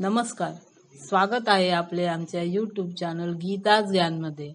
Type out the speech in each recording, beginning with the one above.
नमस्कार, स्वागत आहे आपले आमच्या यूट्यूब चॅनल गीताज ज्ञानमध्ये।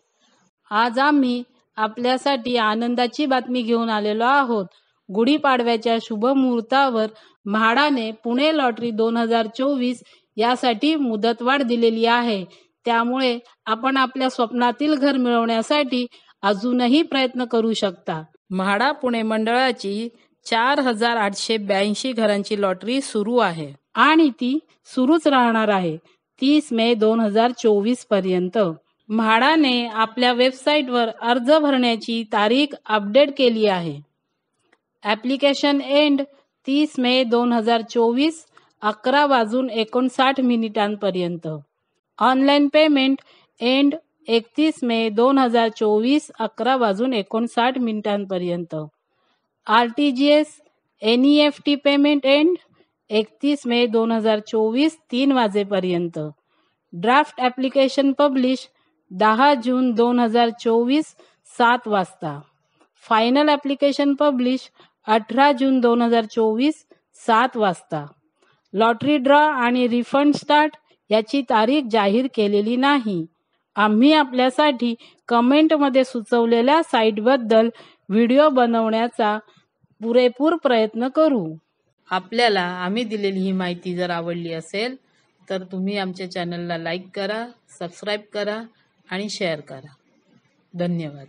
आज आम्ही आपल्यासाठी आनंदाची बातमी घेऊन आलेलो आहोत। गुढीपाडव्याच्या शुभ मुहूर्तावर म्हाडाने पुणे लॉटरी 2024 यासाठी मुदतवाढ दिलेली आहे। त्यामुळे आपण आपल्या स्वप्नातील घर मिळवण्यासाठी अजूनही प्रयत्न करू शकता। म्हाडा पुणे मंडळाची 4882 घरांची लॉटरी सुरू आहे आणि ती सुरूच राहणार आहे 30 मे 2024 पर्यंत। म्हाडाने आपल्या वेबसाईटवर अर्ज भरण्याची तारीख अपडेट केली आहे। ॲप्लिकेशन एंड 30 मे 2024 11:59 पर्यंत। ऑनलाईन पेमेंट एंड 31 मे 2024 11:59 पर्यंत। RTGS NEFT पेमेंट एंड 31 मे 2024 3 वाजेपर्यंत। ड्राफ्ट ॲप्लिकेशन पब्लिश 10 जून 2024 7 वाजता। फायनल ॲप्लिकेशन पब्लिश 18 जून 2024 7 वाजता। लॉटरी ड्रॉ आणि रिफंड स्टार्ट याची तारीख जाहीर केलेली नाही। आम्ही आपल्यासाठी कमेंटमध्ये सुचवलेल्या साईटबद्दल व्हिडिओ बनवण्याचा पुरेपूर प्रयत्न करू। आपल्याला आम्ही दिलेली ही माहिती जर आवडली असेल तर तुम्ही आमच्या चॅनलला लाईक करा, सबस्क्राईब करा आणि शेअर करा। धन्यवाद।